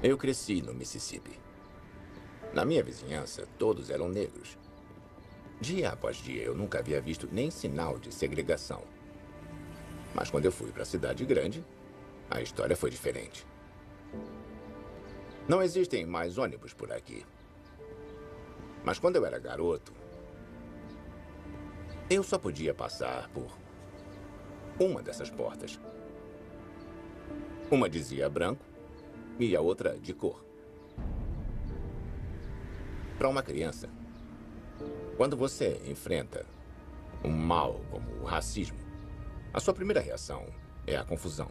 Eu cresci no Mississippi. Na minha vizinhança, todos eram negros. Dia após dia, eu nunca havia visto nem sinal de segregação. Mas quando eu fui para a cidade grande, a história foi diferente. Não existem mais ônibus por aqui. Mas quando eu era garoto, eu só podia passar por uma dessas portas. Uma dizia branco e a outra de cor. Para uma criança, quando você enfrenta um mal como o racismo, a sua primeira reação é a confusão.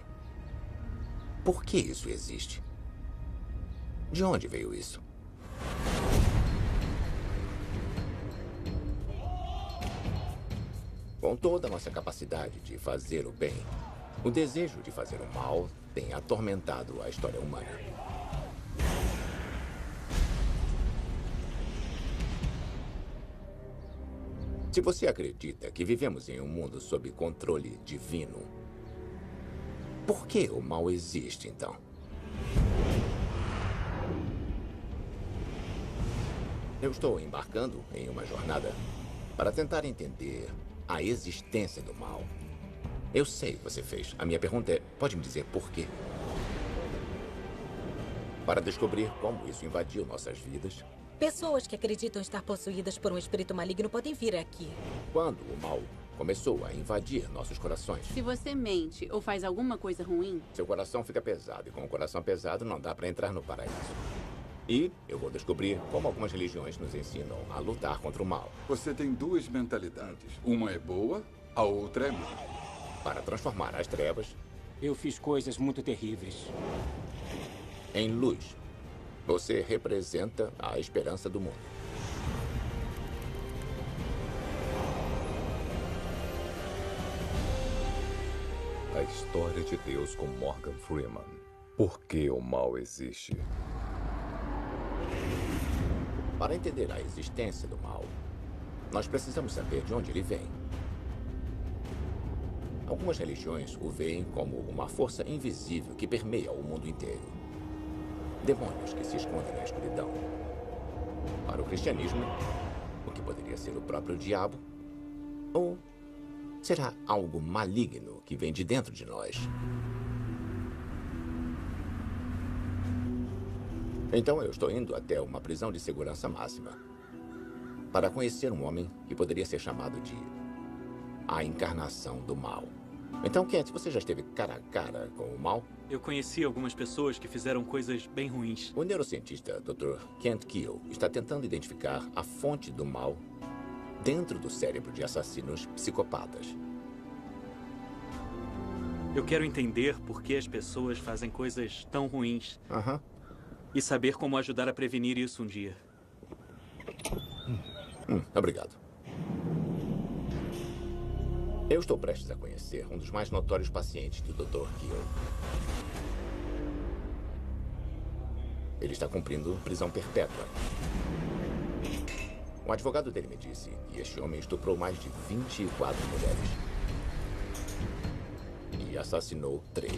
Por que isso existe? De onde veio isso? Com toda a nossa capacidade de fazer o bem, o desejo de fazer o mal tem atormentado a história humana. Se você acredita que vivemos em um mundo sob controle divino, por que o mal existe, então? Eu estou embarcando em uma jornada para tentar entender a existência do mal. Eu sei o que você fez. A minha pergunta é, pode me dizer por quê? Para descobrir como isso invadiu nossas vidas. Pessoas que acreditam estar possuídas por um espírito maligno podem vir aqui. Quando o mal começou a invadir nossos corações. Se você mente ou faz alguma coisa ruim, seu coração fica pesado. E com o coração pesado não dá para entrar no paraíso. E eu vou descobrir como algumas religiões nos ensinam a lutar contra o mal. Você tem duas mentalidades. Uma é boa, a outra é má. Para transformar as trevas... Eu fiz coisas muito terríveis. Em luz. Você representa a esperança do mundo. A história de Deus com Morgan Freeman. Por que o mal existe? Para entender a existência do mal, nós precisamos saber de onde ele vem. Algumas religiões o veem como uma força invisível que permeia o mundo inteiro. Demônios que se escondem na escuridão. Para o cristianismo, o que poderia ser o próprio diabo? Ou será algo maligno que vem de dentro de nós? Então eu estou indo até uma prisão de segurança máxima para conhecer um homem que poderia ser chamado de a encarnação do mal. Então, Kent, você já esteve cara a cara com o mal? Eu conheci algumas pessoas que fizeram coisas bem ruins. O neurocientista Dr. Kent Keel está tentando identificar a fonte do mal dentro do cérebro de assassinos psicopatas. Eu quero entender por que as pessoas fazem coisas tão ruins. E saber como ajudar a prevenir isso um dia. Obrigado. Eu estou prestes a conhecer um dos mais notórios pacientes do Dr. Keel. Ele está cumprindo prisão perpétua. O advogado dele me disse que este homem estuprou mais de 24 mulheres. E assassinou 3.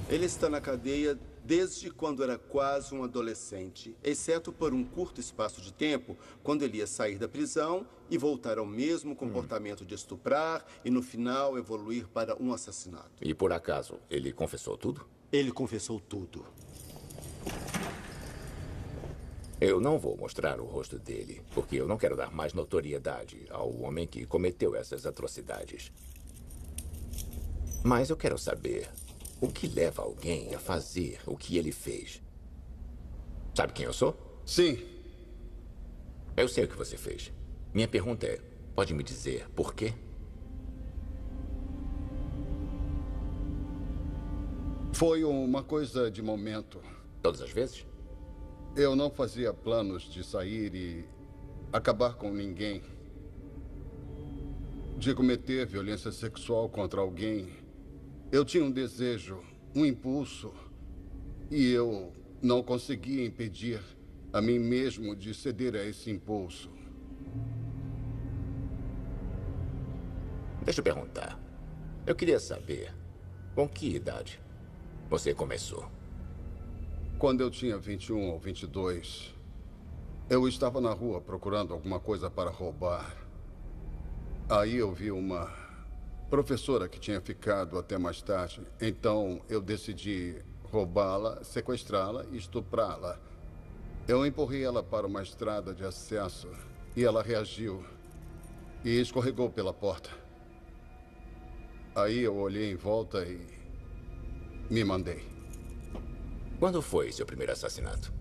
Ele está na cadeia desde quando era quase um adolescente, exceto por um curto espaço de tempo, quando ele ia sair da prisão e voltar ao mesmo comportamento de estuprar e, no final, evoluir para um assassinato. E, por acaso, ele confessou tudo? Ele confessou tudo. Eu não vou mostrar o rosto dele, porque eu não quero dar mais notoriedade ao homem que cometeu essas atrocidades. Mas eu quero saber o que leva alguém a fazer o que ele fez. Sabe quem eu sou? Sim. Eu sei o que você fez. Minha pergunta é, pode me dizer por quê? Foi uma coisa de momento. Todas as vezes? Eu não fazia planos de sair e acabar com ninguém. De cometer violência sexual contra alguém. Eu tinha um desejo, um impulso, e eu não conseguia impedir a mim mesmo de ceder a esse impulso. Deixa eu perguntar. Eu queria saber, com que idade você começou? Quando eu tinha 21 ou 22, eu estava na rua procurando alguma coisa para roubar. Aí eu vi uma professora que tinha ficado até mais tarde. Então eu decidi roubá-la, sequestrá-la e estuprá-la. Eu empurrei ela para uma estrada de acesso e ela reagiu e escorregou pela porta. Aí eu olhei em volta e me mandei. Quando foi seu primeiro assassinato?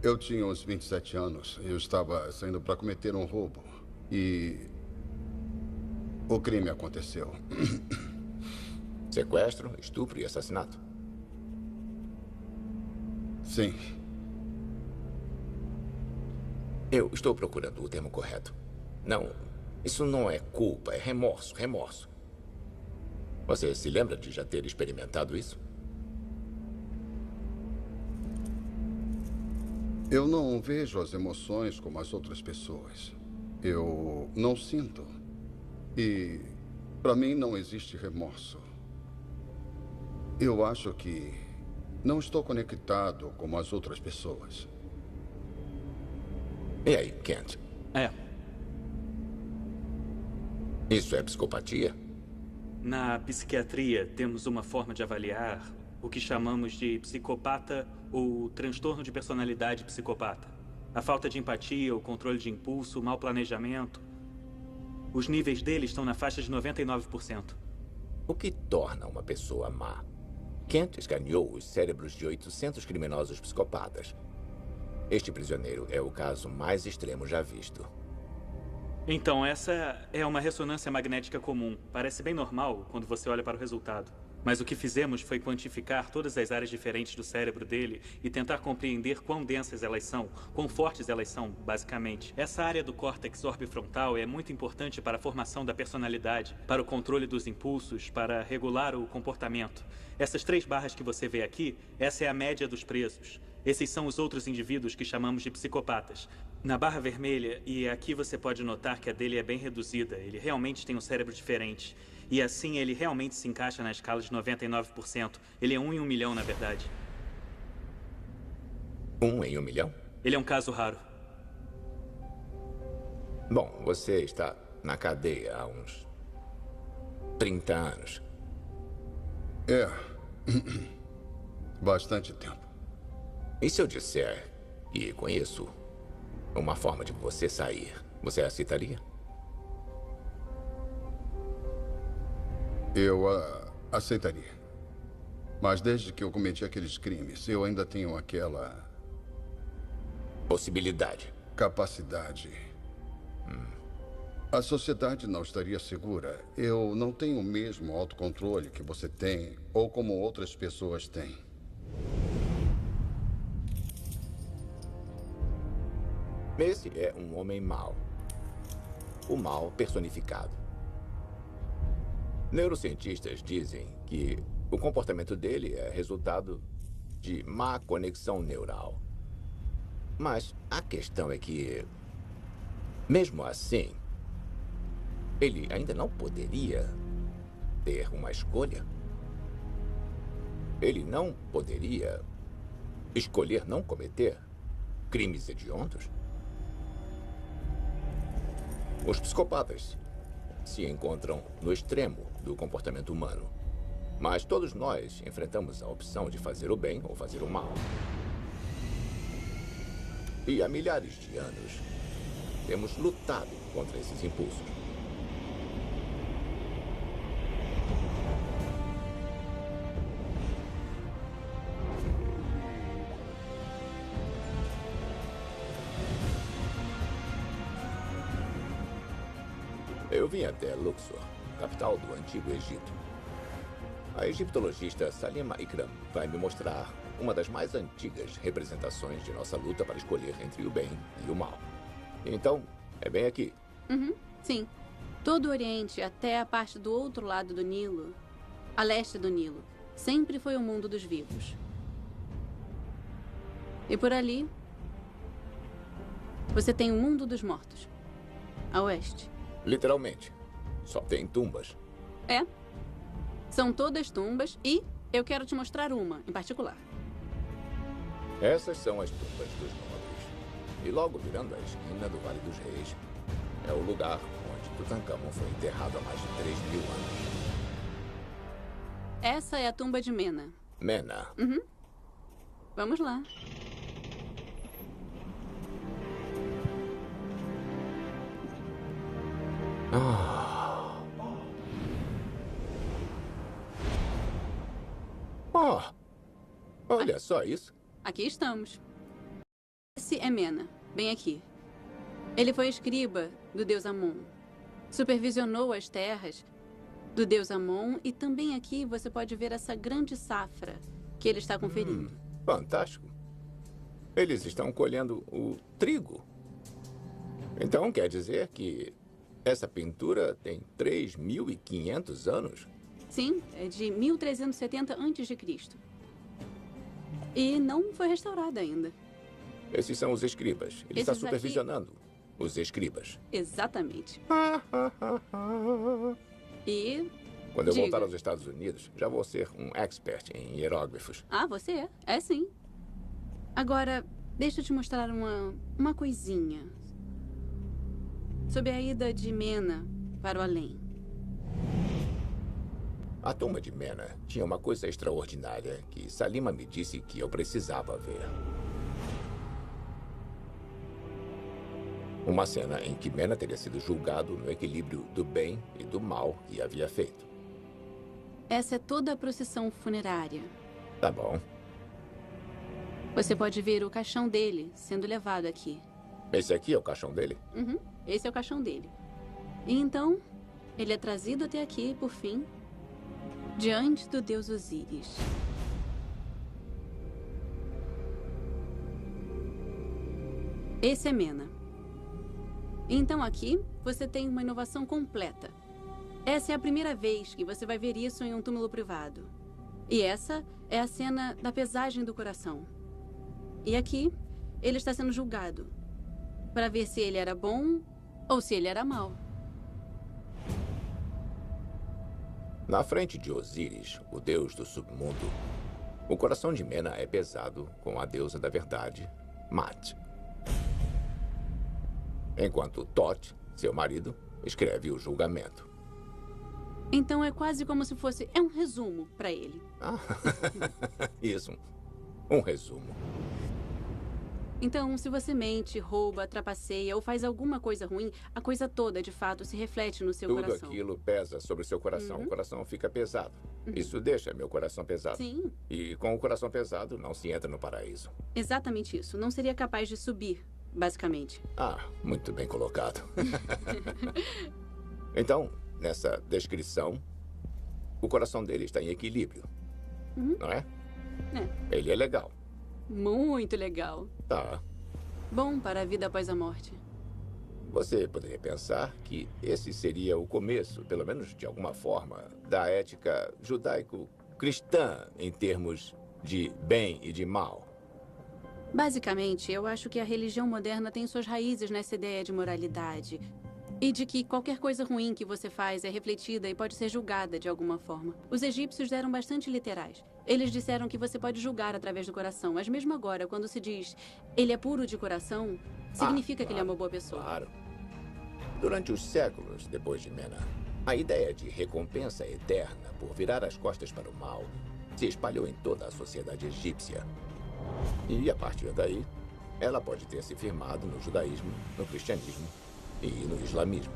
Eu tinha uns 27 anos. Eu estava saindo para cometer um roubo. E o crime aconteceu. Sequestro, estupro e assassinato? Sim. Eu estou procurando o termo correto. Não, isso não é culpa, é remorso, remorso. Você se lembra de já ter experimentado isso? Eu não vejo as emoções como as outras pessoas. Eu não sinto. E, para mim, não existe remorso. Eu acho que não estou conectado como as outras pessoas. E aí, Kent? É. Isso é psicopatia? Na psiquiatria, temos uma forma de avaliar o que chamamos de psicopata ou transtorno de personalidade psicopata. A falta de empatia, o controle de impulso, o mau planejamento. Os níveis dele estão na faixa de 99%. O que torna uma pessoa má? Kent escaneou os cérebros de 800 criminosos psicopatas. Este prisioneiro é o caso mais extremo já visto. Então, essa é uma ressonância magnética comum. Parece bem normal quando você olha para o resultado. Mas o que fizemos foi quantificar todas as áreas diferentes do cérebro dele e tentar compreender quão densas elas são, quão fortes elas são, basicamente. Essa área do córtex orbifrontal é muito importante para a formação da personalidade, para o controle dos impulsos, para regular o comportamento. Essas 3 barras que você vê aqui, essa é a média dos presos. Esses são os outros indivíduos que chamamos de psicopatas. Na barra vermelha, e aqui você pode notar que a dele é bem reduzida, ele realmente tem um cérebro diferente. E assim ele realmente se encaixa na escala de 99%. Ele é 1 em 1 milhão, na verdade. 1 em 1 milhão? Ele é um caso raro. Bom, você está na cadeia há uns 30 anos. É. Bastante tempo. E se eu disser que conheço uma forma de você sair, você aceitaria? Eu aceitaria. Mas desde que eu cometi aqueles crimes, eu ainda tenho aquela... possibilidade. Capacidade. A sociedade não estaria segura. Eu não tenho o mesmo autocontrole que você tem, ou como outras pessoas têm. Esse é um homem mau. O mal personificado. Neurocientistas dizem que o comportamento dele é resultado de má conexão neural. Mas a questão é que, mesmo assim, ele ainda não poderia ter uma escolha. Ele não poderia escolher não cometer crimes hediondos. Os psicopatas se encontram no extremo do comportamento humano. Mas todos nós enfrentamos a opção de fazer o bem ou fazer o mal. E há milhares de anos, temos lutado contra esses impulsos. Eu vim até Luxor, capital do Antigo Egito. A egiptologista Salima Ikram vai me mostrar uma das mais antigas representações de nossa luta para escolher entre o bem e o mal. Então, é bem aqui. Sim. Todo o Oriente, até a parte do outro lado do Nilo, a leste do Nilo, sempre foi o mundo dos vivos. E por ali, você tem o mundo dos mortos, a oeste. Literalmente. Só tem tumbas. É. São todas tumbas e eu quero te mostrar uma, em particular. Essas são as tumbas dos nobres. E logo virando a esquina do Vale dos Reis, é o lugar onde Tutankhamon foi enterrado há mais de 3.000 anos. Essa é a tumba de Mena. Mena. Uhum. Vamos lá. Olha só isso. Aqui estamos. Esse é Mena, bem aqui. Ele foi escriba do deus Amon. Supervisionou as terras do deus Amon e também aqui você pode ver essa grande safra que ele está conferindo. Fantástico. Eles estão colhendo o trigo. Então quer dizer que essa pintura tem 3.500 anos? Sim, é de 1370 a.C. E não foi restaurada ainda. Esses são os escribas. Ele está Esses supervisionando os escribas. Exatamente. E... Quando eu diga. voltar aos Estados Unidos, já vou ser um expert em hieróglifos. Ah, você é? É sim. Agora, deixa eu te mostrar uma coisinha. Sobre a ida de Mena para o além. A tumba de Mena tinha uma coisa extraordinária que Salima me disse que eu precisava ver. Uma cena em que Mena teria sido julgado no equilíbrio do bem e do mal que havia feito. Essa é toda a procissão funerária. Tá bom. Você pode ver o caixão dele sendo levado aqui. Esse aqui é o caixão dele? Uhum, esse é o caixão dele. E então, ele é trazido até aqui, por fim, diante do deus Osíris. Esse é Mena. Então aqui, você tem uma inovação completa. Essa é a primeira vez que você vai ver isso em um túmulo privado. E essa é a cena da pesagem do coração. E aqui, ele está sendo julgado para ver se ele era bom ou se ele era mau. Na frente de Osíris, o deus do submundo, o coração de Mena é pesado com a deusa da verdade, Mat. Enquanto Tot, seu marido, escreve o julgamento. Então é quase como se fosse... É um resumo para ele. Isso, um resumo. Então, se você mente, rouba, trapaceia ou faz alguma coisa ruim, a coisa toda, de fato, se reflete no seu coração. Tudo aquilo pesa sobre o seu coração. O coração fica pesado. Isso deixa meu coração pesado. Sim. E com o coração pesado, não se entra no paraíso. Exatamente isso. Não seria capaz de subir, basicamente. Muito bem colocado. Então, nessa descrição, o coração dele está em equilíbrio. Não é? É. Ele é legal. Muito legal. Tá. Bom para a vida após a morte. Você poderia pensar que esse seria o começo, pelo menos de alguma forma, da ética judaico-cristã em termos de bem e de mal. Basicamente, eu acho que a religião moderna tem suas raízes nessa ideia de moralidade. E de que qualquer coisa ruim que você faz é refletida e pode ser julgada de alguma forma. Os egípcios eram bastante literais. Eles disseram que você pode julgar através do coração, mas mesmo agora, quando se diz ele é puro de coração, significa que ele é uma boa pessoa. Claro. Durante os séculos depois de Mena, a ideia de recompensa eterna por virar as costas para o mal se espalhou em toda a sociedade egípcia. E, a partir daí, ela pode ter se firmado no judaísmo, no cristianismo e no islamismo.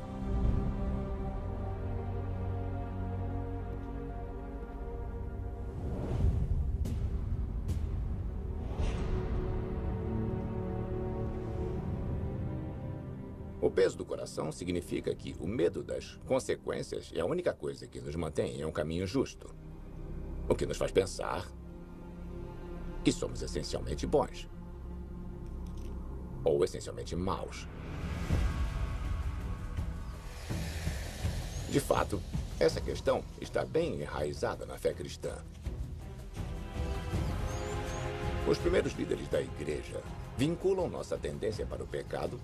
O peso do coração significa que o medo das consequências é a única coisa que nos mantém em um caminho justo. O que nos faz pensar que somos essencialmente bons. Ou essencialmente maus. De fato, essa questão está bem enraizada na fé cristã. Os primeiros líderes da igreja vinculam nossa tendência para o pecado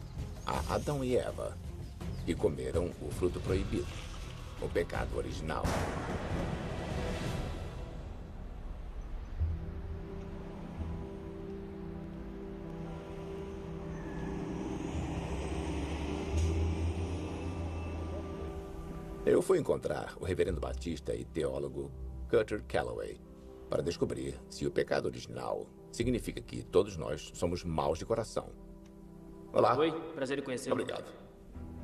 a Adão e Eva, que comeram o fruto proibido. o pecado original. Eu fui encontrar o reverendo batista e teólogo Cutter Calloway para descobrir se o pecado original significa que todos nós somos maus de coração. Olá. Oi, prazer em conhecê-lo. Obrigado.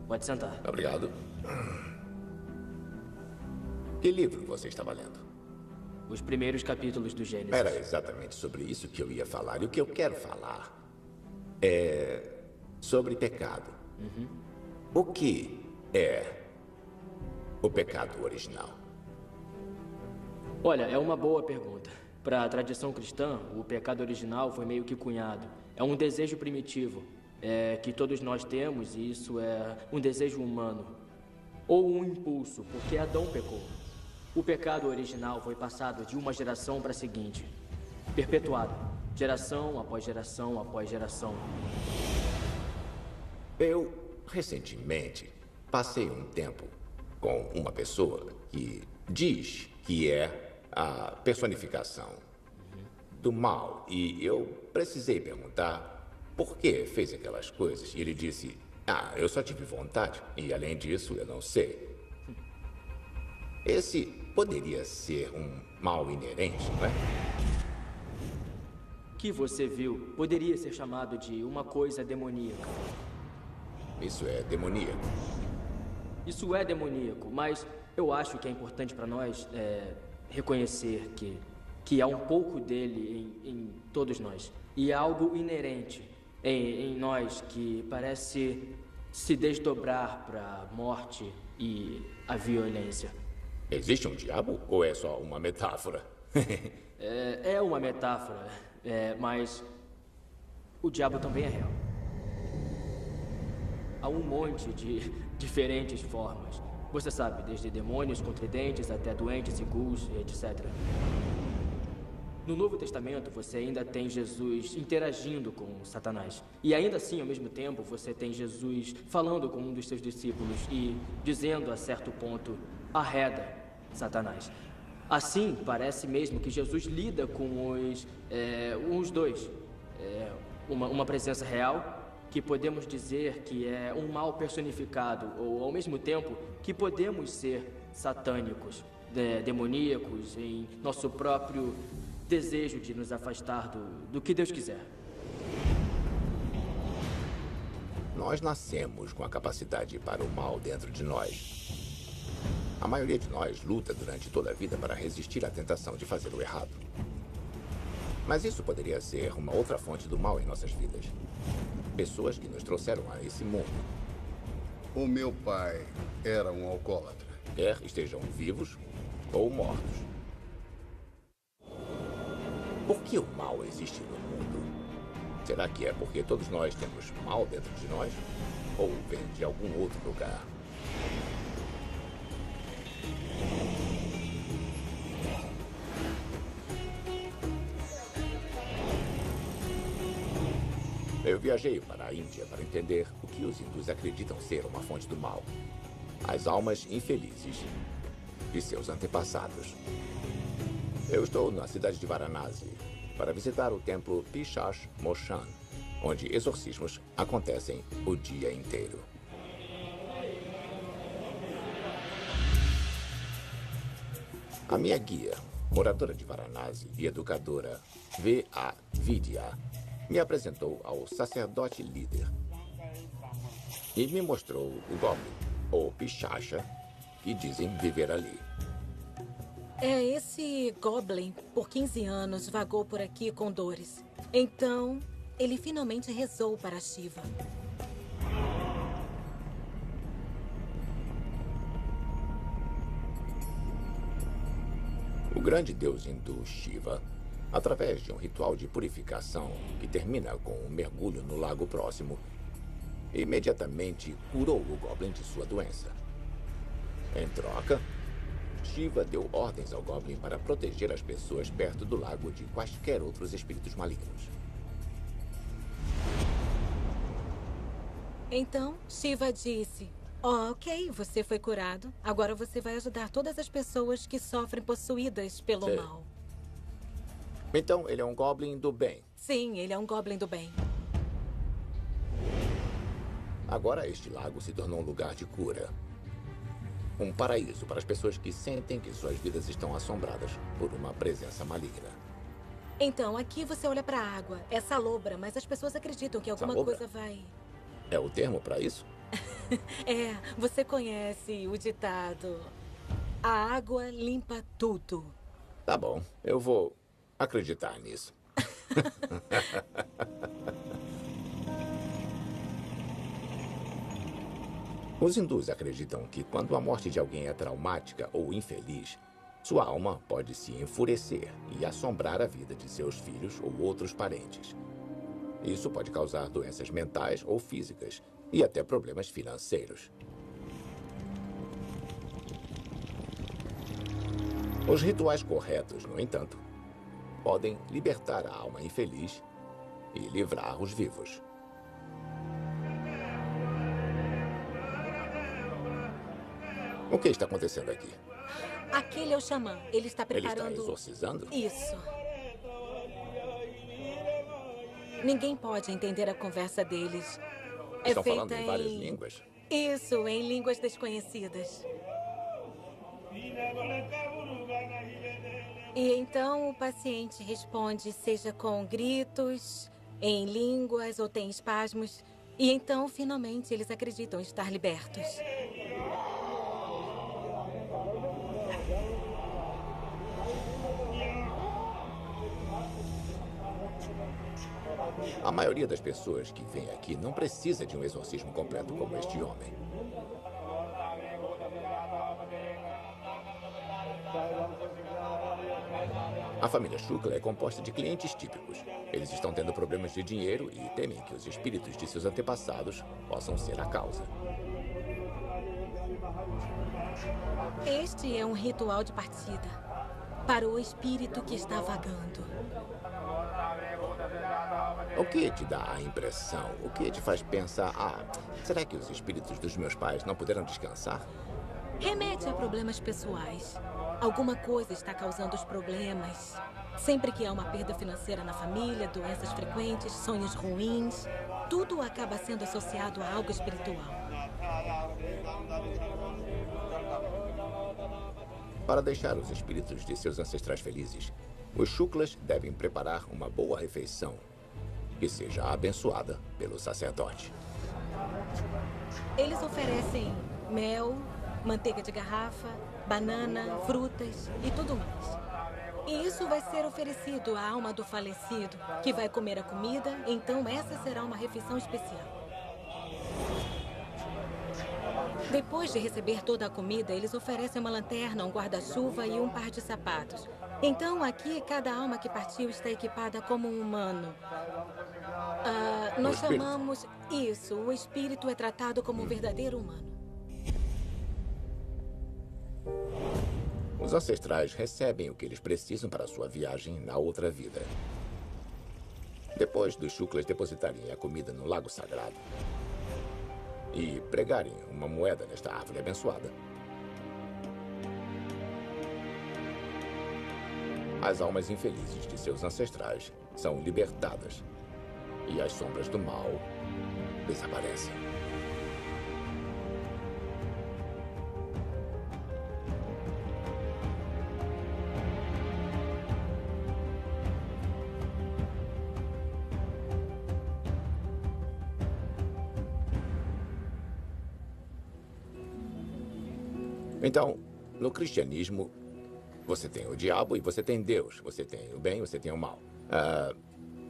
Pode sentar. Obrigado. Que livro você estava lendo? Os primeiros capítulos do Gênesis. Era exatamente sobre isso que eu ia falar. E o que eu quero falar é sobre pecado. O que é o pecado original? Olha, é uma boa pergunta. Para a tradição cristã, o pecado original foi meio que cunhado. É um desejo primitivo, que todos nós temos, e isso é um desejo humano. Ou um impulso, porque Adão pecou. O pecado original foi passado de uma geração para a seguinte, perpetuado, geração após geração após geração. Eu, recentemente, passei um tempo com uma pessoa que diz que é a personificação do mal. E eu precisei perguntar por que fez aquelas coisas. E ele disse, eu só tive vontade. E além disso, eu não sei. Esse poderia ser um mal inerente, não é? O que você viu poderia ser chamado de uma coisa demoníaca. Isso é demoníaco. Isso é demoníaco, mas eu acho que é importante para nós reconhecer que há um pouco dele em todos nós. E há algo inerente em nós que parece se desdobrar para a morte e a violência. Existe um diabo ou é só uma metáfora? É uma metáfora, mas o diabo também é real. Há um monte de diferentes formas. Você sabe, desde demônios com tridentes até doentes e ghouls, etc. No Novo Testamento, você ainda tem Jesus interagindo com Satanás. E ainda assim, ao mesmo tempo, você tem Jesus falando com um dos seus discípulos e dizendo a certo ponto, arreda Satanás. Assim, parece mesmo que Jesus lida com os dois. Uma presença real, que podemos dizer que é um mal personificado, ou ao mesmo tempo que podemos ser satânicos, demoníacos, em nosso próprio desejo de nos afastar do que Deus quiser. Nós nascemos com a capacidade para o mal dentro de nós. A maioria de nós luta durante toda a vida para resistir à tentação de fazer o errado. Mas isso poderia ser uma outra fonte do mal em nossas vidas. Pessoas que nos trouxeram a esse mundo. O meu pai era um alcoólatra. Quer estejam vivos ou mortos. Por que o mal existe no mundo? Será que é porque todos nós temos mal dentro de nós? Ou vem de algum outro lugar? Eu viajei para a Índia para entender o que os hindus acreditam ser uma fonte do mal. As almas infelizes de seus antepassados. Eu estou na cidade de Varanasi para visitar o templo Pishash Moshan, onde exorcismos acontecem o dia inteiro. A minha guia, moradora de Varanasi e educadora V.A. Vidya, me apresentou ao sacerdote líder e me mostrou o Goblin, ou Pichacha, que dizem viver ali. Esse Goblin, por 15 anos, vagou por aqui com dores. Então, ele finalmente rezou para Shiva. O grande deus hindu Shiva, através de um ritual de purificação que termina com um mergulho no lago próximo, imediatamente curou o Goblin de sua doença. Em troca, Shiva deu ordens ao Goblin para proteger as pessoas perto do lago de quaisquer outros espíritos malignos. Então, Shiva disse, Ok, você foi curado. Agora você vai ajudar todas as pessoas que sofrem possuídas pelo Sim. mal. Então, ele é um Goblin do bem. Sim, ele é um Goblin do bem. Agora, este lago se tornou um lugar de cura. Um paraíso para as pessoas que sentem que suas vidas estão assombradas por uma presença maligna. Então, aqui você olha pra água. É salobra, mas as pessoas acreditam que alguma Salobra? coisa vai... É o termo para isso? É, você conhece o ditado. A água limpa tudo. Tá bom, eu vou acreditar nisso. Os hindus acreditam que quando a morte de alguém é traumática ou infeliz, sua alma pode se enfurecer e assombrar a vida de seus filhos ou outros parentes. Isso pode causar doenças mentais ou físicas e até problemas financeiros. Os rituais corretos, no entanto, podem libertar a alma infeliz e livrar os vivos. O que está acontecendo aqui? Aquele é o xamã. Ele está Ele preparando... está exorcizando? Isso. Ninguém pode entender a conversa deles. Estão falando em várias línguas? Isso, em línguas desconhecidas. E então o paciente responde, seja com gritos, em línguas ou tem espasmos. E então, finalmente, eles acreditam estar libertos. A maioria das pessoas que vem aqui não precisa de um exorcismo completo como este homem. A família Shukla é composta de clientes típicos. Eles estão tendo problemas de dinheiro e temem que os espíritos de seus antepassados possam ser a causa. Este é um ritual de partida para o espírito que está vagando. O que te dá a impressão? O que te faz pensar, será que os espíritos dos meus pais não puderam descansar? Remete a problemas pessoais. Alguma coisa está causando os problemas. Sempre que há uma perda financeira na família, doenças frequentes, sonhos ruins, tudo acaba sendo associado a algo espiritual. Para deixar os espíritos de seus ancestrais felizes, os Shuklas devem preparar uma boa refeição que seja abençoada pelo sacerdote. Eles oferecem mel, manteiga de garrafa, banana, frutas e tudo mais. E isso vai ser oferecido à alma do falecido, que vai comer a comida, então essa será uma refeição especial. Depois de receber toda a comida, eles oferecem uma lanterna, um guarda-chuva e um par de sapatos. Então, aqui, cada alma que partiu está equipada como um humano. Nós chamamos isso. O espírito é tratado como um verdadeiro humano. Os ancestrais recebem o que eles precisam para sua viagem na outra vida. Depois dos Shuklas depositarem a comida no lago sagrado e pregarem uma moeda nesta árvore abençoada, as almas infelizes de seus ancestrais são libertadas e as sombras do mal desaparecem. Então, no cristianismo, você tem o diabo e você tem Deus. Você tem o bem e você tem o mal.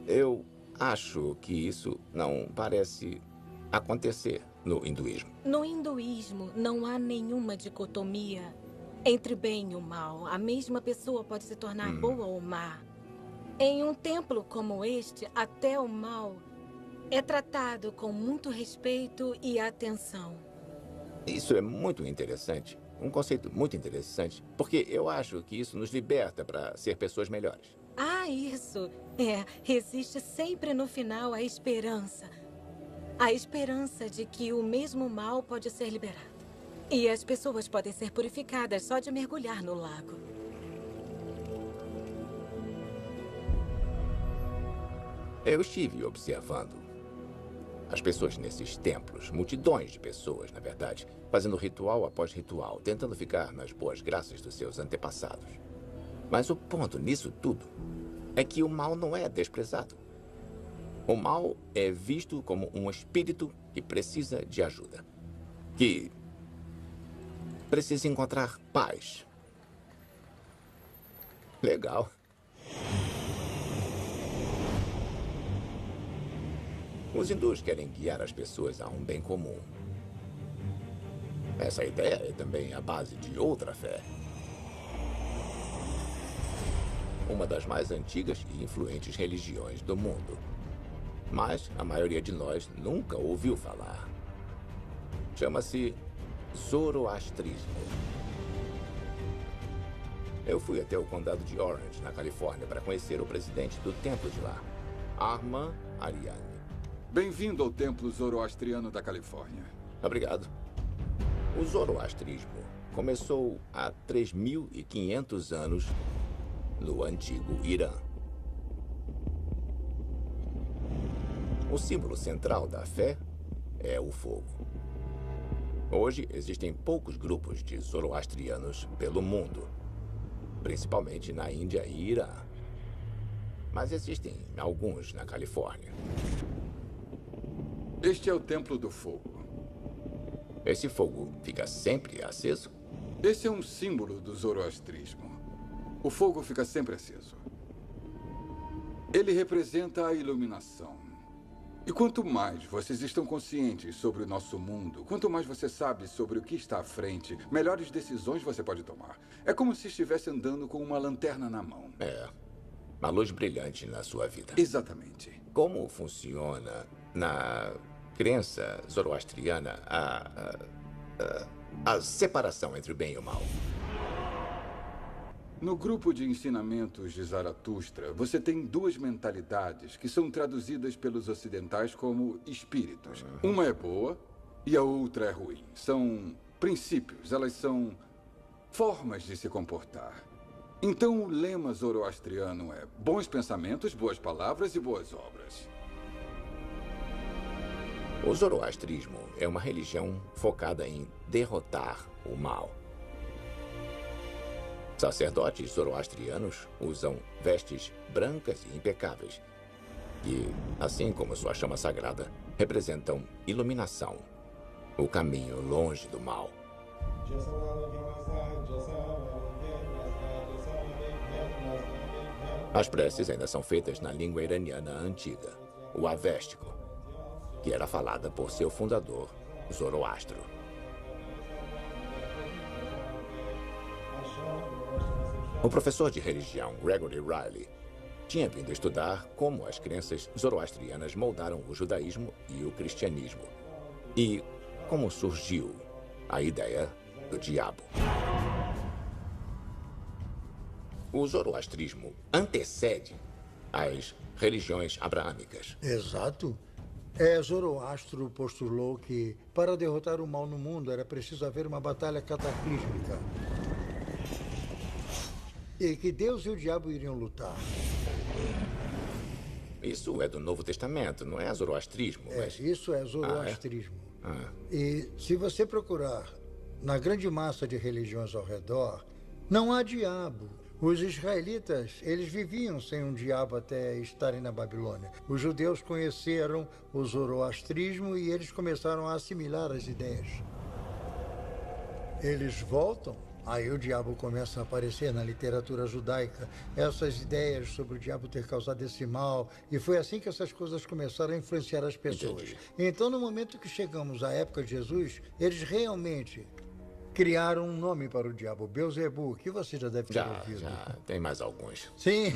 Eu acho que isso não parece acontecer no hinduísmo. No hinduísmo, não há nenhuma dicotomia entre bem e o mal. A mesma pessoa pode se tornar boa ou má. Em um templo como este, até o mal é tratado com muito respeito e atenção. Isso é muito interessante. Um conceito muito interessante, porque eu acho que isso nos liberta para ser pessoas melhores. Isso. Existe sempre no final a esperança. a esperança de que o mesmo mal pode ser liberado. E as pessoas podem ser purificadas só de mergulhar no lago. Eu estive observando as pessoas nesses templos, multidões de pessoas, na verdade, fazendo ritual após ritual, tentando ficar nas boas graças dos seus antepassados. Mas o ponto nisso tudo é que o mal não é desprezado. O mal é visto como um espírito que precisa de ajuda, que precisa encontrar paz. Legal. Os hindus querem guiar as pessoas a um bem comum. Essa ideia é também a base de outra fé. Uma das mais antigas e influentes religiões do mundo. Mas a maioria de nós nunca ouviu falar. Chama-se Zoroastrismo. Eu fui até o condado de Orange, na Califórnia, para conhecer o presidente do templo de lá, Arman Ariane. Bem-vindo ao templo zoroastriano da Califórnia. Obrigado. O zoroastrismo começou há 3.500 anos no antigo Irã. O símbolo central da fé é o fogo. Hoje existem poucos grupos de zoroastrianos pelo mundo, principalmente na Índia e Irã. Mas existem alguns na Califórnia. Este é o Templo do Fogo. Esse fogo fica sempre aceso? Esse é um símbolo do zoroastrismo. O fogo fica sempre aceso. Ele representa a iluminação. E quanto mais vocês estão conscientes sobre o nosso mundo, quanto mais você sabe sobre o que está à frente, melhores decisões você pode tomar. É como se estivesse andando com uma lanterna na mão. É. Uma luz brilhante na sua vida. Exatamente. Como funciona na crença zoroastriana a separação entre o bem e o mal? No grupo de ensinamentos de Zaratustra, você tem duas mentalidades que são traduzidas pelos ocidentais como espíritos. Uma é boa e a outra é ruim. São princípios, elas são formas de se comportar. Então o lema zoroastriano é bons pensamentos, boas palavras e boas obras. O zoroastrismo é uma religião focada em derrotar o mal. Sacerdotes zoroastrianos usam vestes brancas e impecáveis, que, assim como sua chama sagrada, representam iluminação, o caminho longe do mal. As preces ainda são feitas na língua iraniana antiga, o avéstico, que era falada por seu fundador, Zoroastro. O professor de religião, Gregory Riley, tinha vindo estudar como as crenças zoroastrianas moldaram o judaísmo e o cristianismo, e como surgiu a ideia do diabo. O zoroastrismo antecede as religiões abraâmicas. Exato. Zoroastro postulou que, para derrotar o mal no mundo, era preciso haver uma batalha cataclísmica. E que Deus e o diabo iriam lutar. Isso é do Novo Testamento, não é zoroastrismo. Mas... Isso é zoroastrismo. Ah, é? E se você procurar na grande massa de religiões ao redor, não há diabo. Os israelitas, eles viviam sem um diabo até estarem na Babilônia. Os judeus conheceram o zoroastrismo e eles começaram a assimilar as ideias. Eles voltam, aí o diabo começa a aparecer na literatura judaica, essas ideias sobre o diabo ter causado esse mal, e foi assim que essas coisas começaram a influenciar as pessoas. Entendi. Então, no momento que chegamos à época de Jesus, eles realmente criaram um nome para o diabo, Beelzebu, que você já deve ter ouvido. Já, tem mais alguns. Sim.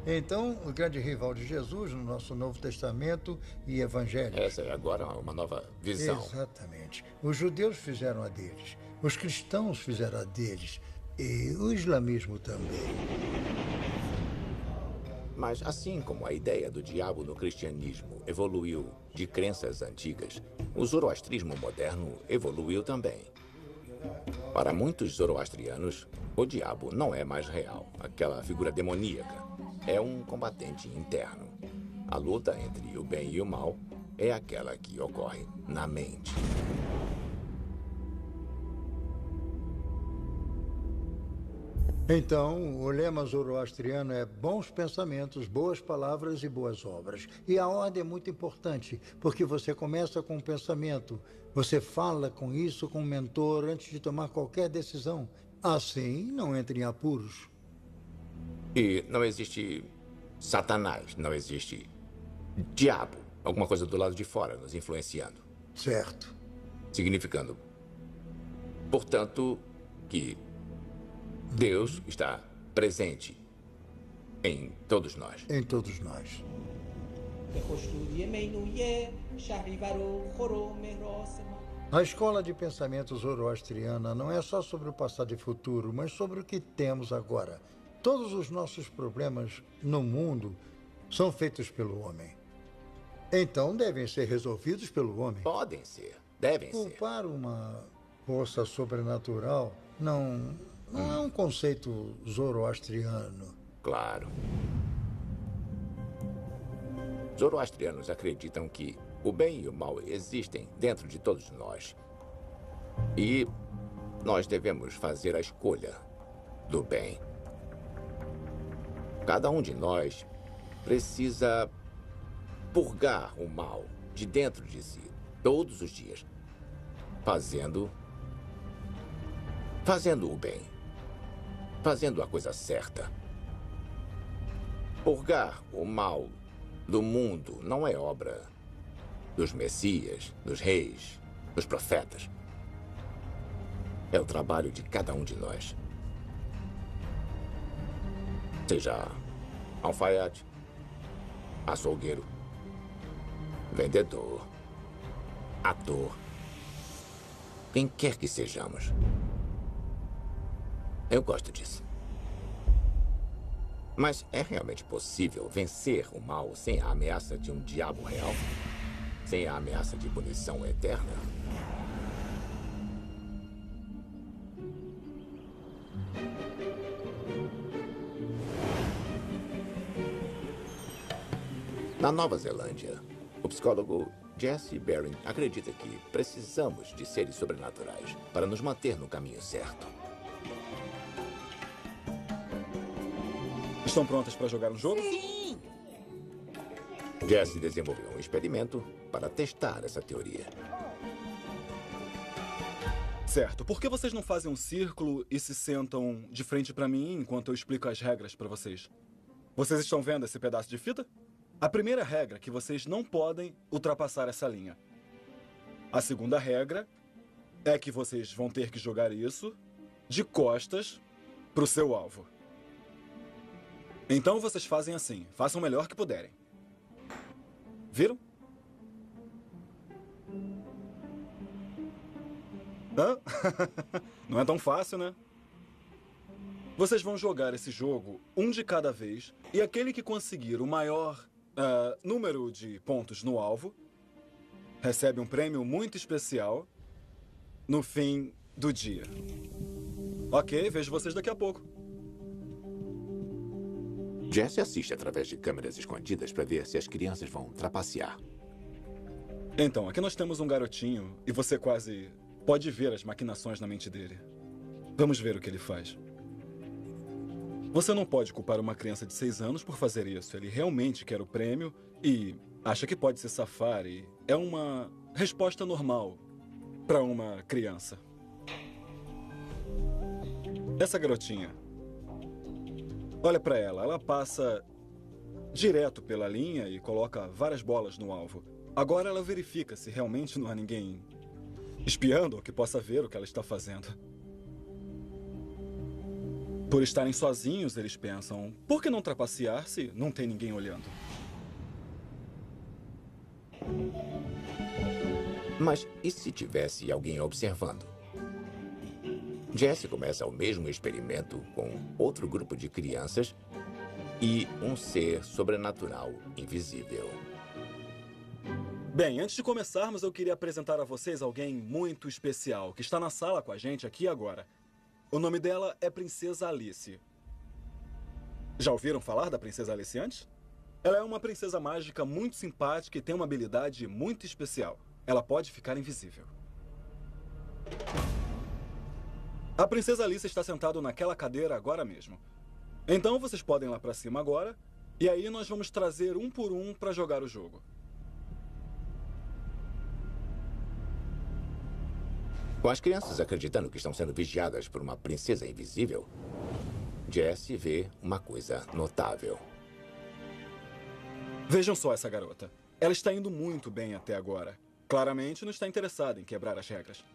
Então, o grande rival de Jesus no nosso Novo Testamento e Evangelhos. Essa é agora uma nova visão. Exatamente. Os judeus fizeram a deles, os cristãos fizeram a deles e o islamismo também. Mas assim como a ideia do diabo no cristianismo evoluiu de crenças antigas, o zoroastrismo moderno evoluiu também. Para muitos zoroastrianos, o diabo não é mais real, aquela figura demoníaca. É um combatente interno. A luta entre o bem e o mal é aquela que ocorre na mente. Então, o lema zoroastriano é bons pensamentos, boas palavras e boas obras. E a ordem é muito importante, porque você começa com um pensamento, você fala com isso com o mentor antes de tomar qualquer decisão. Assim, não entre em apuros. E não existe Satanás, não existe diabo, alguma coisa do lado de fora nos influenciando. Certo. Significando, portanto, que Deus está presente em todos nós. Em todos nós. A escola de pensamento zoroastriana não é só sobre o passado e futuro, mas sobre o que temos agora. Todos os nossos problemas no mundo são feitos pelo homem. Então devem ser resolvidos pelo homem. Podem ser, devem ser. Culpar uma força sobrenatural não é um conceito zoroastriano. Claro. Zoroastrianos acreditam que o bem e o mal existem dentro de todos nós. E nós devemos fazer a escolha do bem. Cada um de nós precisa purgar o mal de dentro de si, todos os dias, fazendo o bem, fazendo a coisa certa. Purgar o mal do mundo não é obra dos messias, dos reis, dos profetas. É o trabalho de cada um de nós. Seja alfaiate, açougueiro, vendedor, ator, quem quer que sejamos. Eu gosto disso. Mas é realmente possível vencer o mal sem a ameaça de um diabo real? Sem a ameaça de punição eterna? Na Nova Zelândia, o psicólogo Jesse Bering acredita que precisamos de seres sobrenaturais para nos manter no caminho certo. Estão prontas para jogar um jogo? Sim! Jesse desenvolveu um experimento para testar essa teoria. Certo. Por que vocês não fazem um círculo e se sentam de frente para mim enquanto eu explico as regras para vocês? Vocês estão vendo esse pedaço de fita? A primeira regra é que vocês não podem ultrapassar essa linha. A segunda regra é que vocês vão ter que jogar isso de costas para o seu alvo. Então vocês fazem assim, façam o melhor que puderem. Viram? Hã? Não é tão fácil, né? Vocês vão jogar esse jogo um de cada vez e aquele que conseguir o maior número de pontos no alvo recebe um prêmio muito especial no fim do dia. Ok, vejo vocês daqui a pouco. Jesse assiste através de câmeras escondidas para ver se as crianças vão trapacear. Então, aqui nós temos um garotinho e você quase pode ver as maquinações na mente dele. Vamos ver o que ele faz. Você não pode culpar uma criança de 6 anos por fazer isso. Ele realmente quer o prêmio e acha que pode se safar e é uma resposta normal para uma criança. Essa garotinha, olha para ela. Ela passa direto pela linha e coloca várias bolas no alvo. Agora ela verifica se realmente não há ninguém espiando ou que possa ver o que ela está fazendo. Por estarem sozinhos, eles pensam, por que não trapacear se não tem ninguém olhando? Mas e se tivesse alguém observando? Jesse começa o mesmo experimento com outro grupo de crianças e um ser sobrenatural invisível. Bem, antes de começarmos, eu queria apresentar a vocês alguém muito especial que está na sala com a gente aqui agora. O nome dela é Princesa Alice. Já ouviram falar da Princesa Alice antes? Ela é uma princesa mágica muito simpática e tem uma habilidade muito especial. Ela pode ficar invisível. A Princesa Alice está sentada naquela cadeira agora mesmo. Então vocês podem ir lá pra cima agora, e aí nós vamos trazer um por um para jogar o jogo. Com as crianças acreditando que estão sendo vigiadas por uma princesa invisível, Jesse vê uma coisa notável. Vejam só essa garota. Ela está indo muito bem até agora. Claramente não está interessada em quebrar as regras.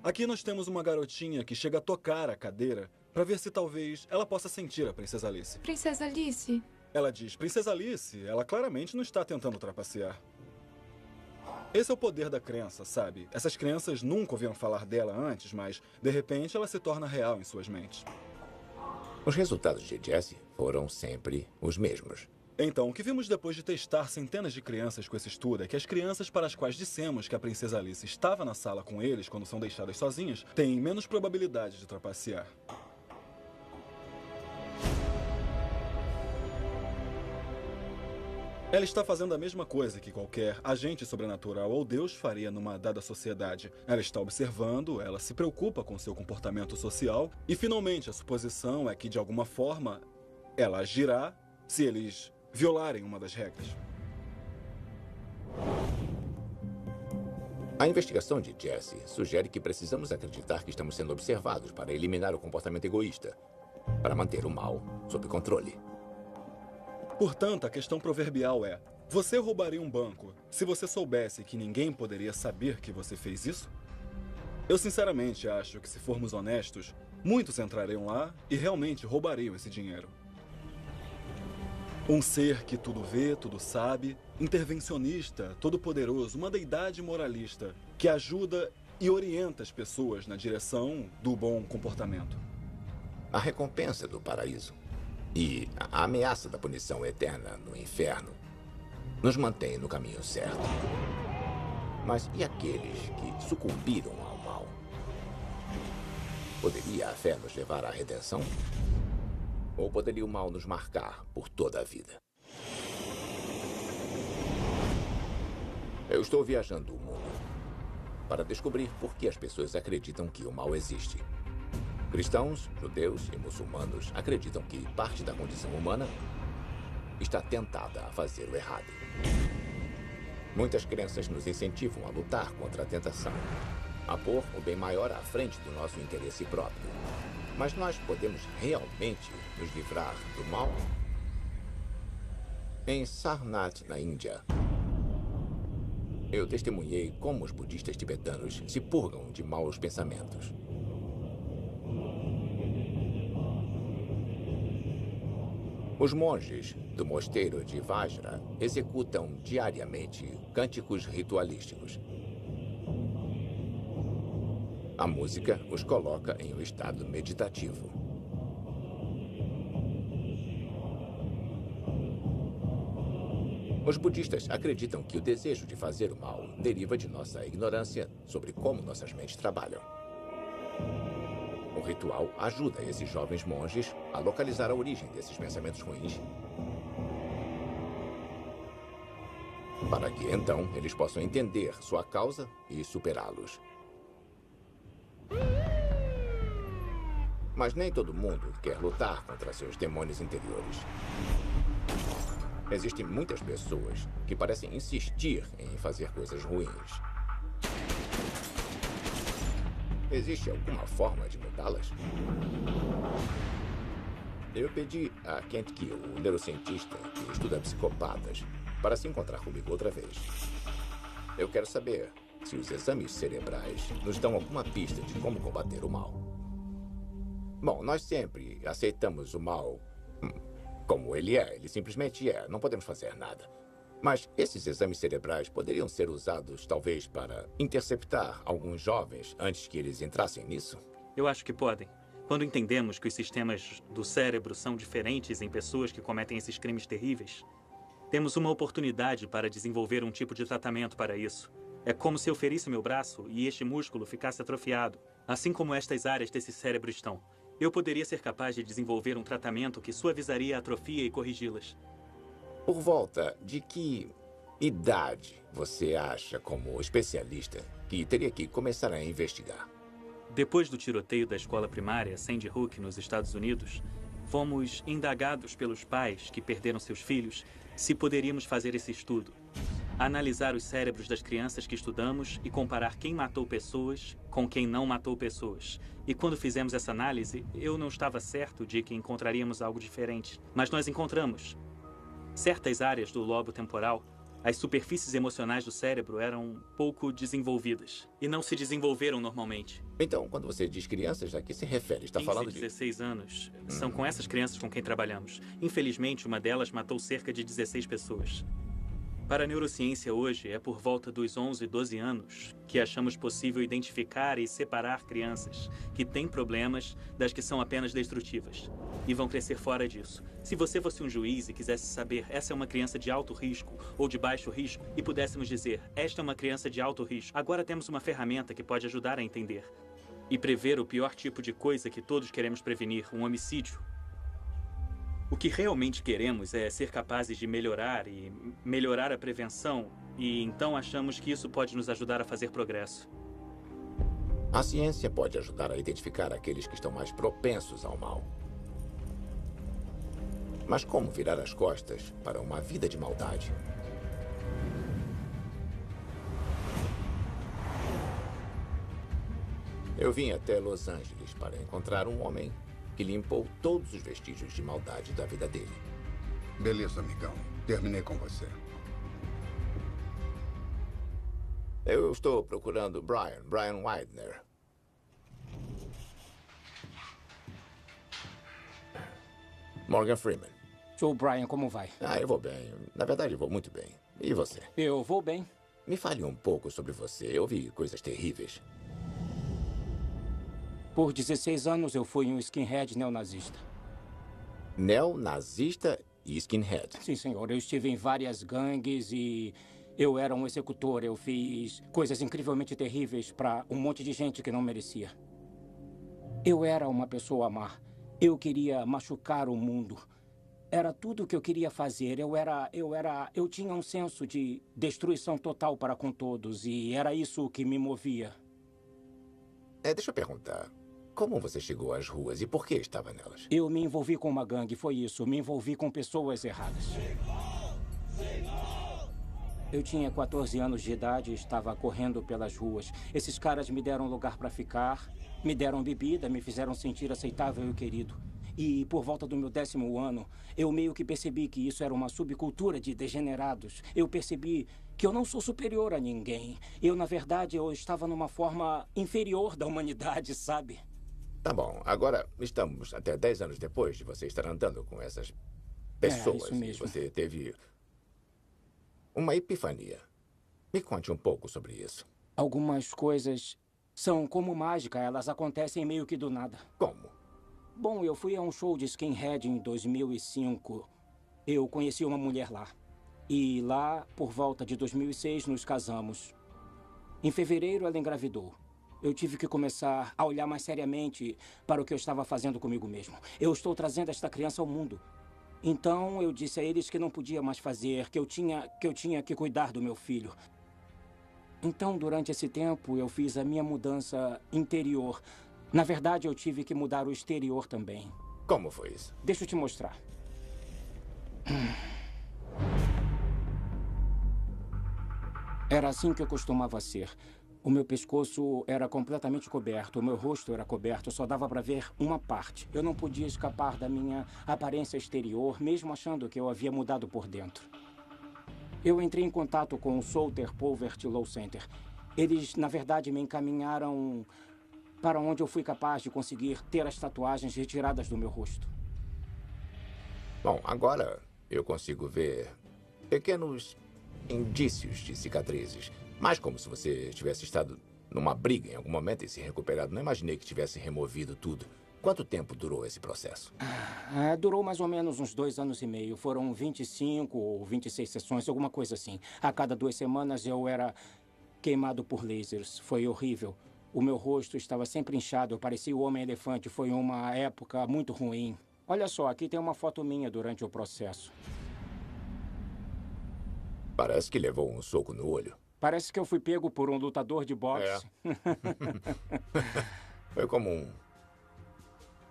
Aqui nós temos uma garotinha que chega a tocar a cadeira para ver se talvez ela possa sentir a Princesa Alice. Princesa Alice? Ela diz, Princesa Alice, ela claramente não está tentando trapacear. Esse é o poder da crença, sabe? Essas crianças nunca ouviram falar dela antes, mas, de repente, ela se torna real em suas mentes. Os resultados de Jesse foram sempre os mesmos. Então, o que vimos depois de testar centenas de crianças com esse estudo é que as crianças para as quais dissemos que a Princesa Alice estava na sala com eles quando são deixadas sozinhas, têm menos probabilidade de trapacear. Ela está fazendo a mesma coisa que qualquer agente sobrenatural ou Deus faria numa dada sociedade. Ela está observando, ela se preocupa com seu comportamento social e, finalmente, a suposição é que, de alguma forma, ela agirá se eles violarem uma das regras. A investigação de Jesse sugere que precisamos acreditar que estamos sendo observados para eliminar o comportamento egoísta, para manter o mal sob controle. Portanto, a questão proverbial é: você roubaria um banco se você soubesse que ninguém poderia saber que você fez isso? Eu sinceramente acho que, se formos honestos, muitos entrariam lá e realmente roubariam esse dinheiro. Um ser que tudo vê, tudo sabe, intervencionista, todo-poderoso, uma deidade moralista que ajuda e orienta as pessoas na direção do bom comportamento. A recompensa do paraíso e a ameaça da punição eterna no inferno nos mantém no caminho certo. Mas e aqueles que sucumbiram ao mal? Poderia a fé nos levar à redenção? Ou poderia o mal nos marcar por toda a vida? Eu estou viajando o mundo para descobrir por que as pessoas acreditam que o mal existe. Cristãos, judeus e muçulmanos acreditam que parte da condição humana está tentada a fazer o errado. Muitas crenças nos incentivam a lutar contra a tentação, a pôr o bem maior à frente do nosso interesse próprio. Mas nós podemos realmente nos livrar do mal? Em Sarnath, na Índia, eu testemunhei como os budistas tibetanos se purgam de maus pensamentos. Os monges do mosteiro de Vajra executam diariamente cânticos ritualísticos. A música os coloca em um estado meditativo. Os budistas acreditam que o desejo de fazer o mal deriva de nossa ignorância sobre como nossas mentes trabalham. O ritual ajuda esses jovens monges a localizar a origem desses pensamentos ruins, para que então eles possam entender sua causa e superá-los. Mas nem todo mundo quer lutar contra seus demônios interiores. Existem muitas pessoas que parecem insistir em fazer coisas ruins. Existe alguma forma de mudá-las? Eu pedi a Kent Keel, o neurocientista que estuda psicopatas, para se encontrar comigo outra vez. Eu quero saber se os exames cerebrais nos dão alguma pista de como combater o mal. Bom, nós sempre aceitamos o mal como ele simplesmente é, não podemos fazer nada. Mas esses exames cerebrais poderiam ser usados, talvez, para interceptar alguns jovens antes que eles entrassem nisso? Eu acho que podem. Quando entendemos que os sistemas do cérebro são diferentes em pessoas que cometem esses crimes terríveis, temos uma oportunidade para desenvolver um tipo de tratamento para isso. É como se eu ferisse meu braço e este músculo ficasse atrofiado, assim como estas áreas desse cérebro estão. Eu poderia ser capaz de desenvolver um tratamento que suavizaria a atrofia e corrigi-las. Por volta de que idade você acha, como especialista, que teria que começar a investigar? Depois do tiroteio da escola primária Sandy Hook, nos Estados Unidos, fomos indagados pelos pais que perderam seus filhos se poderíamos fazer esse estudo. Analisar os cérebros das crianças que estudamos e comparar quem matou pessoas com quem não matou pessoas. E quando fizemos essa análise, eu não estava certo de que encontraríamos algo diferente. Mas nós encontramos. Certas áreas do lobo temporal, as superfícies emocionais do cérebro eram pouco desenvolvidas. E não se desenvolveram normalmente. Então, quando você diz crianças, a que se refere? Está 15 falando e de 16 anos. São com essas crianças com quem trabalhamos. Infelizmente, uma delas matou cerca de 16 pessoas. Para a neurociência hoje, é por volta dos 11, 12 anos que achamos possível identificar e separar crianças que têm problemas das que são apenas destrutivas e vão crescer fora disso. Se você fosse um juiz e quisesse saber essa é uma criança de alto risco ou de baixo risco e pudéssemos dizer esta é uma criança de alto risco, agora temos uma ferramenta que pode ajudar a entender e prever o pior tipo de coisa que todos queremos prevenir, um homicídio. O que realmente queremos é ser capazes de melhorar a prevenção, e então achamos que isso pode nos ajudar a fazer progresso. A ciência pode ajudar a identificar aqueles que estão mais propensos ao mal. Mas como virar as costas para uma vida de maldade? Eu vim até Los Angeles para encontrar um homem que limpou todos os vestígios de maldade da vida dele. Beleza, amigão. Terminei com você. Eu estou procurando Brian Widener. Morgan Freeman. Sou o Brian, como vai? Eu vou bem. Na verdade, eu vou muito bem. E você? Eu vou bem. Me fale um pouco sobre você. Eu vi coisas terríveis. Por 16 anos, eu fui um skinhead neonazista. Neonazista e skinhead? Sim, senhor. Eu estive em várias gangues e eu era um executor. Eu fiz coisas incrivelmente terríveis para um monte de gente que não merecia. Eu era uma pessoa má. Eu queria machucar o mundo. Era tudo o que eu queria fazer. Eu tinha um senso de destruição total para com todos e era isso que me movia. Deixa eu perguntar. Como você chegou às ruas e por que estava nelas? Eu me envolvi com uma gangue, foi isso. Me envolvi com pessoas erradas. Eu tinha 14 anos de idade e estava correndo pelas ruas. Esses caras me deram lugar para ficar, me deram bebida, me fizeram sentir aceitável e querido. E por volta do meu 10º ano, eu meio que percebi que isso era uma subcultura de degenerados. Eu percebi que eu não sou superior a ninguém. Na verdade, eu estava numa forma inferior da humanidade, sabe? Tá bom. Agora, estamos até 10 anos depois de você estar andando com essas pessoas. Isso mesmo. Você teve uma epifania. Me conte um pouco sobre isso. Algumas coisas são como mágica. Elas acontecem meio que do nada. Como? Bom, eu fui a um show de skinhead em 2005. Eu conheci uma mulher lá. E lá, por volta de 2006, nos casamos. Em fevereiro, ela engravidou. Eu tive que começar a olhar mais seriamente para o que eu estava fazendo comigo mesmo. Eu estou trazendo esta criança ao mundo. Então, eu disse a eles que não podia mais fazer, que eu tinha que cuidar do meu filho. Então, durante esse tempo, eu fiz a minha mudança interior. Na verdade, eu tive que mudar o exterior também. Como foi isso? Deixa eu te mostrar. Era assim que eu costumava ser. O meu pescoço era completamente coberto, o meu rosto era coberto, só dava para ver uma parte. Eu não podia escapar da minha aparência exterior, mesmo achando que eu havia mudado por dentro. Eu entrei em contato com o Solter Poverty Law Center. Eles, na verdade, me encaminharam para onde eu fui capaz de conseguir ter as tatuagens retiradas do meu rosto. Bom, agora eu consigo ver pequenos indícios de cicatrizes. Mais como se você tivesse estado numa briga em algum momento e se recuperado. Não imaginei que tivesse removido tudo. Quanto tempo durou esse processo? Durou mais ou menos uns 2 anos e meio. Foram 25 ou 26 sessões, alguma coisa assim. A cada 2 semanas eu era queimado por lasers. Foi horrível. O meu rosto estava sempre inchado. Eu parecia o Homem-Elefante. Foi uma época muito ruim. Olha só, aqui tem uma foto minha durante o processo. Parece que levou um soco no olho. Parece que eu fui pego por um lutador de boxe. Foi como um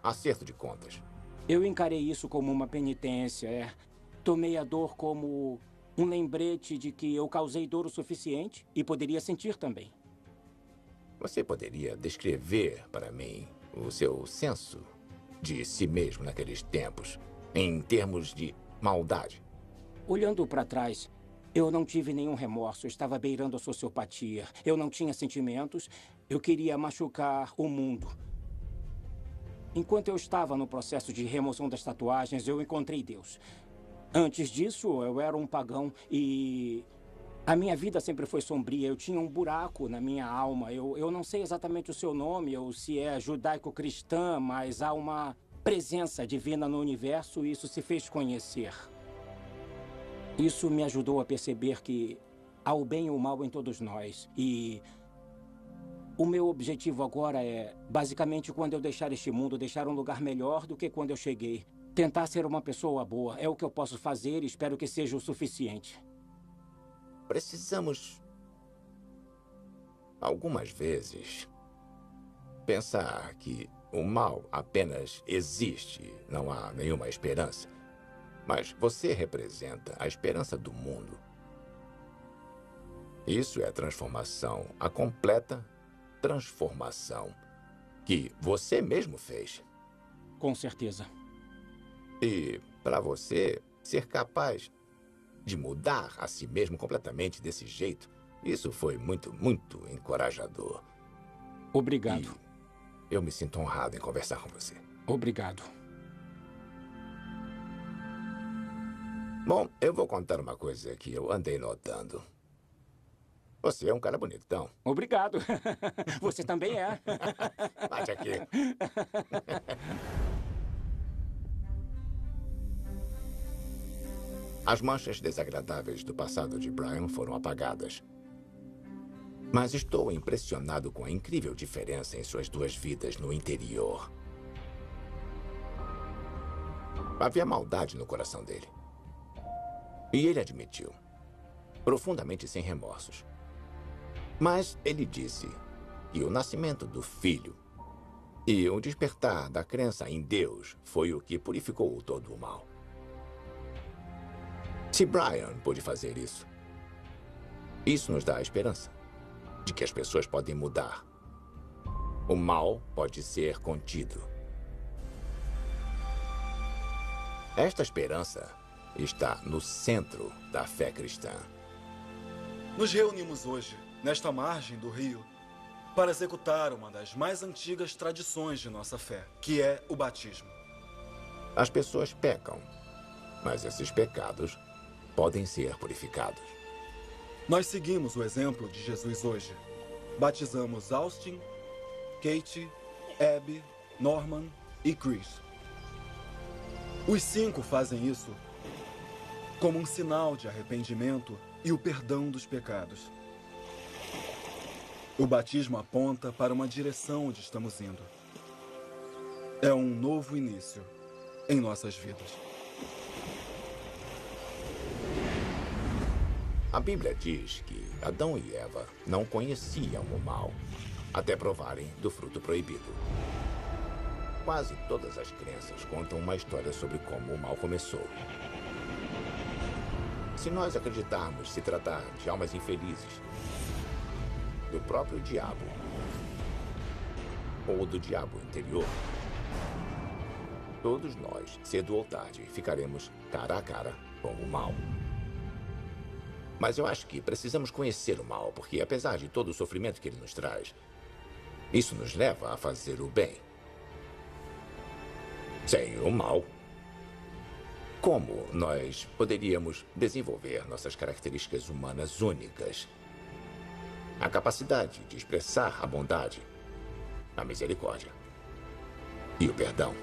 acerto de contas. Eu encarei isso como uma penitência, Tomei a dor como um lembrete de que eu causei dor o suficiente e poderia sentir também. Você poderia descrever para mim o seu senso de si mesmo naqueles tempos, em termos de maldade? Olhando para trás, eu não tive nenhum remorso. Eu estava beirando a sociopatia. Eu não tinha sentimentos. Eu queria machucar o mundo. Enquanto eu estava no processo de remoção das tatuagens, eu encontrei Deus. Antes disso, eu era um pagão e a minha vida sempre foi sombria. Eu tinha um buraco na minha alma. Eu não sei exatamente o seu nome ou se é judaico-cristã, mas há uma presença divina no universo e isso se fez conhecer. Isso me ajudou a perceber que há o bem e o mal em todos nós. E o meu objetivo agora é, basicamente, quando eu deixar este mundo, deixar um lugar melhor do que quando eu cheguei. Tentar ser uma pessoa boa. É o que eu posso fazer e espero que seja o suficiente. Precisamos, algumas vezes, pensar que o mal apenas existe. Não há nenhuma esperança. Mas você representa a esperança do mundo. Isso é a transformação, a completa transformação que você mesmo fez. Com certeza. E para você ser capaz de mudar a si mesmo completamente desse jeito, isso foi muito, muito encorajador. Obrigado. E eu me sinto honrado em conversar com você. Obrigado. Bom, eu vou contar uma coisa que eu andei notando. Você é um cara bonitão. Obrigado. Você também é. Bate aqui. As manchas desagradáveis do passado de Brian foram apagadas. Mas estou impressionado com a incrível diferença em suas 2 vidas no interior. Havia maldade no coração dele. E ele admitiu, profundamente sem remorsos. Mas ele disse que o nascimento do filho e o despertar da crença em Deus foi o que purificou todo o mal. Se Brian pôde fazer isso, isso nos dá a esperança de que as pessoas podem mudar. O mal pode ser contido. Esta esperança está no centro da fé cristã. Nos reunimos hoje, nesta margem do rio, para executar uma das mais antigas tradições de nossa fé, que é o batismo. As pessoas pecam, mas esses pecados podem ser purificados. Nós seguimos o exemplo de Jesus hoje. Batizamos Austin, Kate, Abby, Norman e Chris. Os 5 fazem isso como um sinal de arrependimento e o perdão dos pecados. O batismo aponta para uma direção onde estamos indo. É um novo início em nossas vidas. A Bíblia diz que Adão e Eva não conheciam o mal até provarem do fruto proibido. Quase todas as crenças contam uma história sobre como o mal começou. Se nós acreditarmos se tratar de almas infelizes, do próprio diabo ou do diabo interior, todos nós, cedo ou tarde, ficaremos cara a cara com o mal. Mas eu acho que precisamos conhecer o mal, porque apesar de todo o sofrimento que ele nos traz, isso nos leva a fazer o bem. Sem o mal, como nós poderíamos desenvolver nossas características humanas únicas? A capacidade de expressar a bondade, a misericórdia e o perdão.